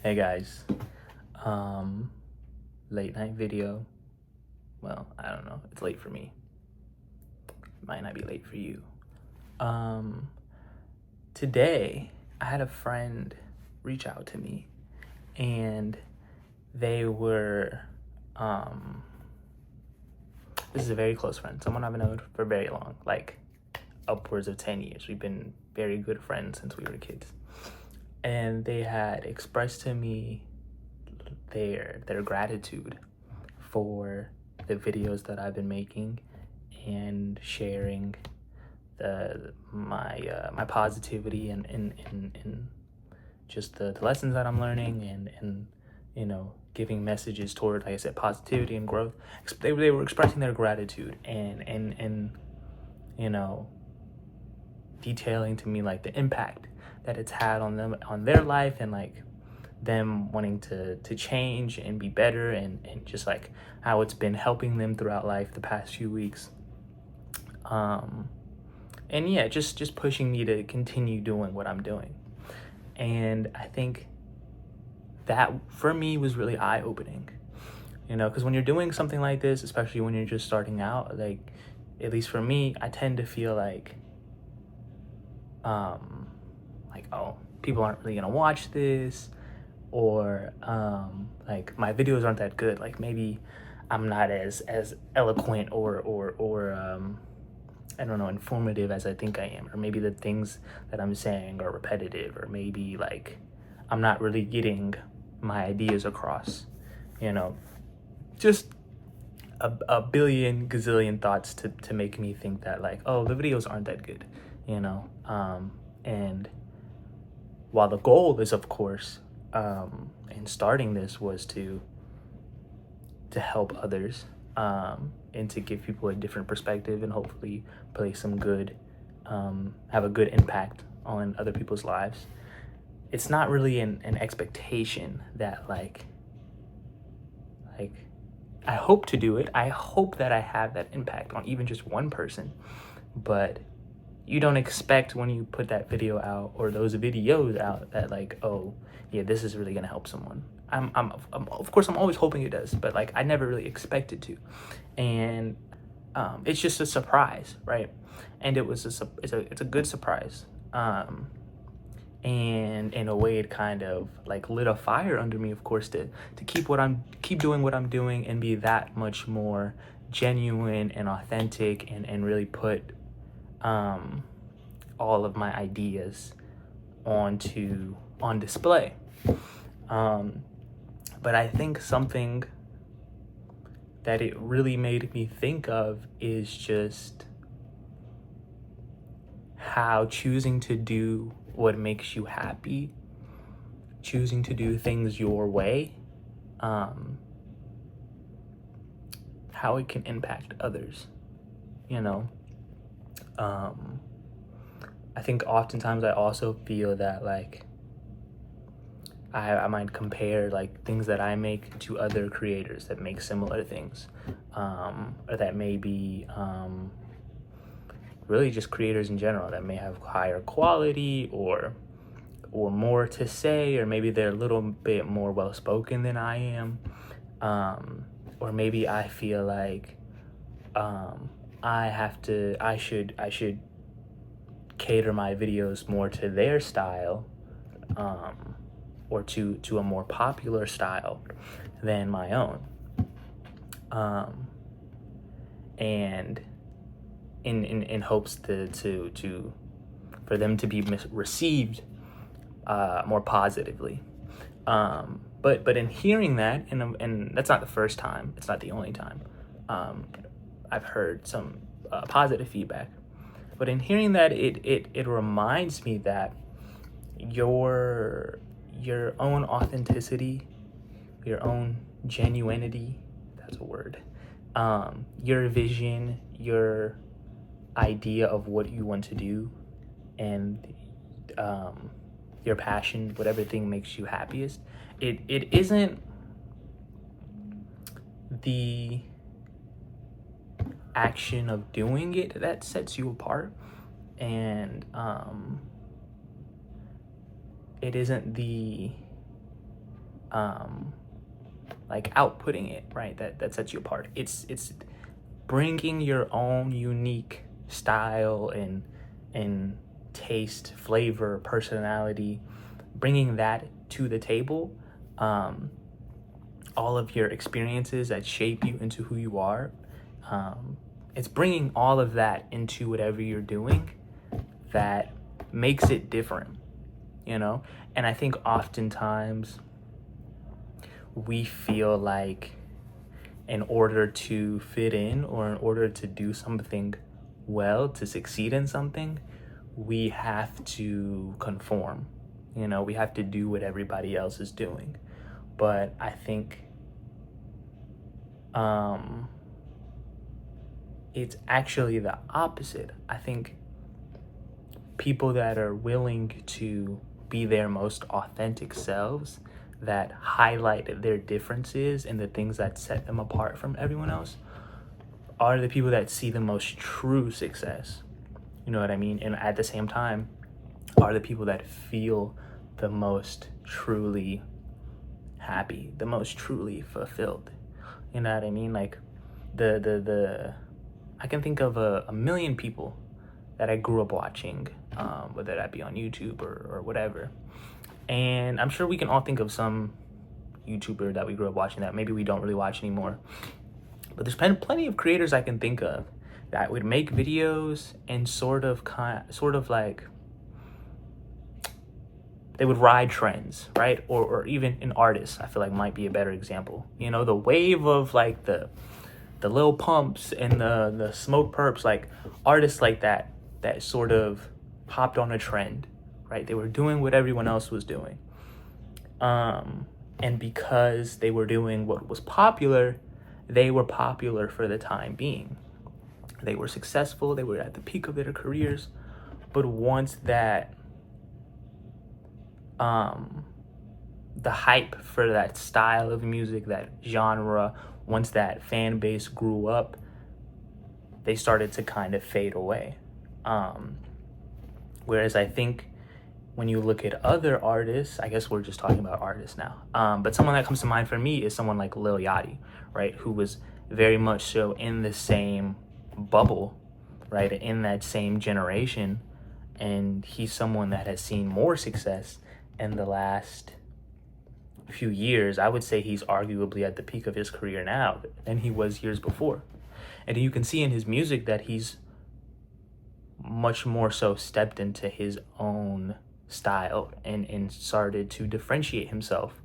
Hey guys, um, late night video. Well, I don't know. It's late for me. It might not be late for you. Um, Today I had a friend reach out to me, and they were, um, this is a very close friend, someone I've known for very long, like upwards of 10 years. We've been very good friends since we were kids. And they had expressed to me their gratitude for the videos that I've been making and sharing my positivity and just the lessons that I'm learning and giving messages toward, like I said, positivity and growth. They were expressing their gratitude and you know detailing to me like the impact that it's had on them, on their life, and like them wanting to change and be better, and just like how it's been helping them throughout life the past few weeks. And yeah, just pushing me to continue doing what I'm doing. And I think that for me was really eye-opening, because when you're doing something like this, especially when you're just starting out, like at least for me, I tend to feel like, oh, people aren't really gonna watch this, or like my videos aren't that good, like maybe I'm not as eloquent or I don't know, informative as I think I am, or maybe the things that I'm saying are repetitive, or maybe like I'm not really getting my ideas across, just a billion gazillion thoughts to make me think that, like, oh, the videos aren't that good, and while the goal is, of course, in starting this, was to help others, and to give people a different perspective, and hopefully play some good, have a good impact on other people's lives. It's not really an expectation that like I hope to do it. I hope that I have that impact on even just one person, but you don't expect when you put that video out or those videos out that, like, oh yeah, this is really gonna help someone. I'm of course I'm always hoping it does, but like I never really expected to, and it's just a surprise, right? And it's a good surprise, and in a way it kind of like lit a fire under me, of course, to keep doing what I'm doing and be that much more genuine and authentic, and really put all of my ideas on display. But I think something that it really made me think of is just how choosing to do what makes you happy, choosing to do things your way, how it can impact others, I think oftentimes I also feel that, like, I might compare like things that I make to other creators that make similar things, or that may be really just creators in general that may have higher quality or more to say, or maybe they're a little bit more well-spoken than I am, or maybe I feel like I should cater my videos more to their style, or to a more popular style than my own, and in hopes to for them to be received more positively. But in hearing that, and that's not the first time, it's not the only time, I've heard some positive feedback. But in hearing that, it reminds me that your own authenticity, your own genuinity, that's a word, your vision, your idea of what you want to do, and your passion, whatever thing makes you happiest, it isn't the action of doing it that sets you apart, and it isn't the like outputting it, right? That sets you apart. It's bringing your own unique style and taste, flavor, personality, bringing that to the table. All of your experiences that shape you into who you are. It's bringing all of that into whatever you're doing that makes it different, you know? And I think oftentimes we feel like in order to fit in or in order to do something well, to succeed in something, we have to conform. You know, we have to do what everybody else is doing. But I think it's actually the opposite. I think people that are willing to be their most authentic selves, that highlight their differences and the things that set them apart from everyone else, are the people that see the most true success. You know what I mean? And at the same time, are the people that feel the most truly happy, the most truly fulfilled. You know what I mean? Like I can think of a million people that I grew up watching, whether that be on YouTube or whatever. And I'm sure we can all think of some YouTuber that we grew up watching that maybe we don't really watch anymore. But there's plenty of creators I can think of that would make videos and sort of like they would ride trends, right? Or even an artist, I feel like might be a better example. You know, the wave of like the Lil Pumps and the Smoke Perps, like artists like that sort of hopped on a trend, right? They were doing what everyone else was doing. And because they were doing what was popular, they were popular for the time being. They were successful, they were at the peak of their careers. But once that the hype for that style of music, that genre, once that fan base grew up, they started to kind of fade away. Whereas I think when you look at other artists, I guess we're just talking about artists now, but someone that comes to mind for me is someone like Lil Yachty, right? Who was very much so in the same bubble, right? In that same generation. And he's someone that has seen more success in the last few years. I would say he's arguably at the peak of his career now than he was years before. And you can see in his music that he's much more so stepped into his own style and started to differentiate himself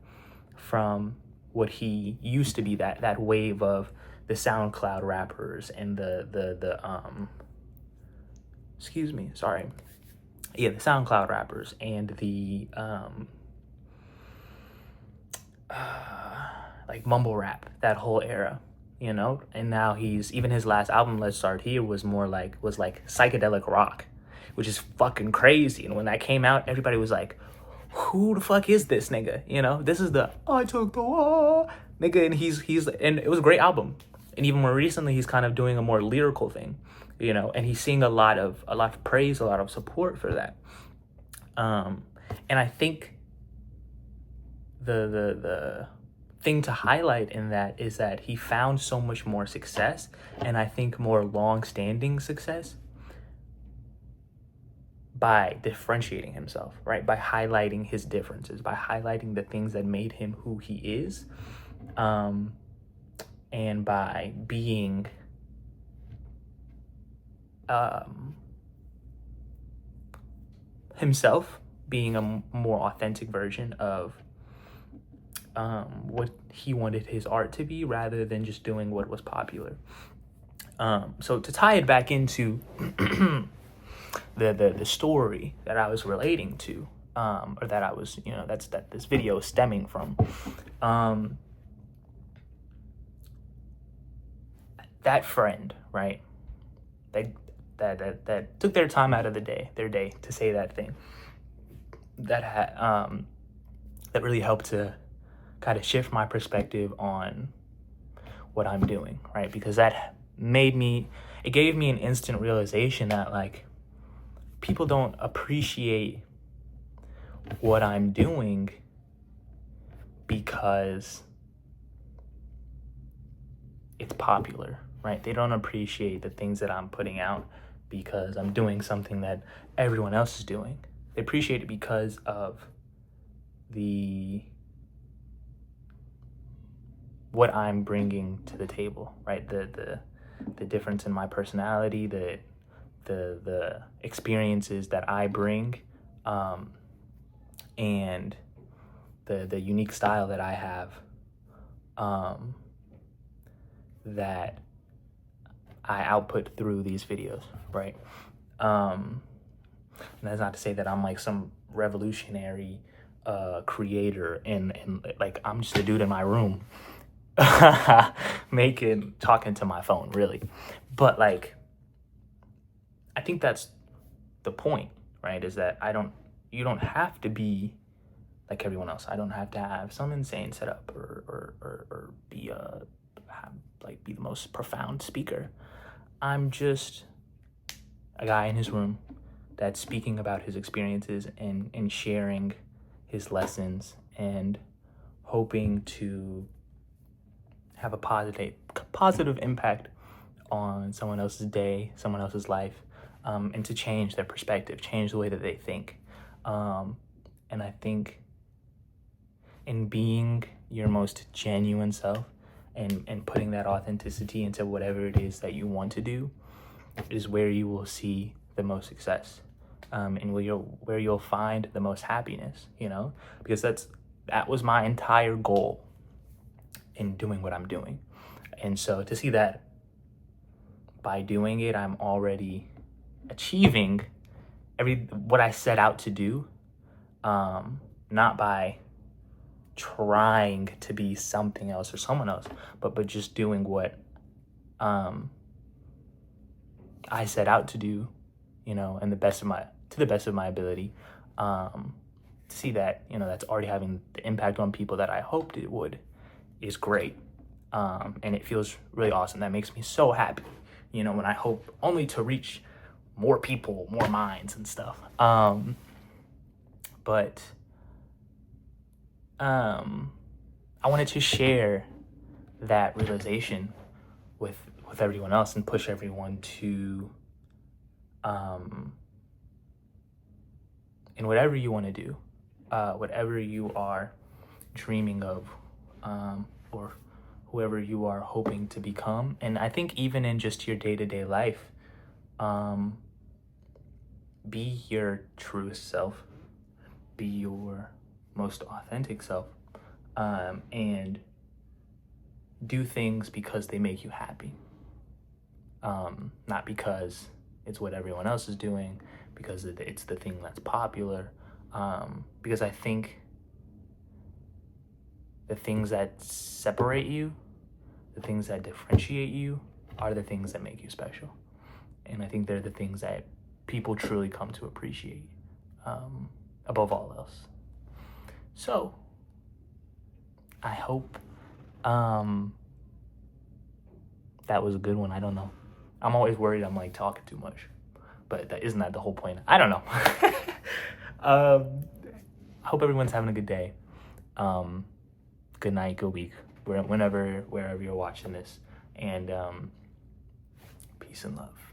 from what he used to be, that wave of the SoundCloud rappers and the SoundCloud rappers and the like mumble rap, that whole era, you know. And now even his last album, Let's Start Here, was like psychedelic rock, which is fucking crazy. And when that came out, everybody was like, who the fuck is this nigga? You know, this is the I took the wall nigga. And and it was a great album. And even more recently, he's kind of doing a more lyrical thing, you know, and he's seeing a lot of praise, a lot of support for that. And I think the thing to highlight in that is that he found so much more success, and I think more long-standing success, by differentiating himself, right? By highlighting his differences, by highlighting the things that made him who he is, and by being himself, being a more authentic version of what he wanted his art to be, rather than just doing what was popular. So to tie it back into the story that I was relating to, or that I was, you know, that this video is stemming from, that friend, right? That took their time out of their day to say that thing, that really helped to kind of shift my perspective on what I'm doing, right? Because it gave me an instant realization that, like, people don't appreciate what I'm doing because because it's popular, right? They don't appreciate the things that I'm putting out because I'm doing something that everyone else is doing. They appreciate it because of what I'm bringing to the table, right? The difference in my personality, the experiences that I bring, and the unique style that I have, that I output through these videos, right? And that's not to say that I'm like some revolutionary creator and like I'm just a dude in my room talking to my phone, really. But like, I think that's the point, right? Is that you don't have to be like everyone else. I don't have to have some insane setup or be be the most profound speaker. I'm just a guy in his room that's speaking about his experiences and sharing his lessons and hoping to have a positive impact on someone else's day, someone else's life, and to change their perspective, change the way that they think. And I think in being your most genuine self and putting that authenticity into whatever it is that you want to do is where you will see the most success, and where you'll find the most happiness, because that was my entire goal in doing what I'm doing. And so to see that by doing it, I'm already achieving what I set out to do, not by trying to be something else or someone else, but just doing what I set out to do, and to the best of my ability, to see that, that's already having the impact on people that I hoped it would, is great. And it feels really awesome. That makes me so happy, when I hope only to reach more people, more minds and stuff. But I wanted to share that realization with everyone else and push everyone to, in whatever you want to do, whatever you are dreaming of, or whoever you are hoping to become. And I think even in just your day-to-day life, be your truest self, be your most authentic self, and do things because they make you happy, not because it's what everyone else is doing, because it's the thing that's popular, because I think the things that separate you, the things that differentiate you, are the things that make you special. And I think they're the things that people truly come to appreciate, above all else. So I hope that was a good one. I don't know. I'm always worried I'm like talking too much, but isn't that the whole point? I don't know. I hope everyone's having a good day. Good night, good week, wherever you're watching this, and peace and love.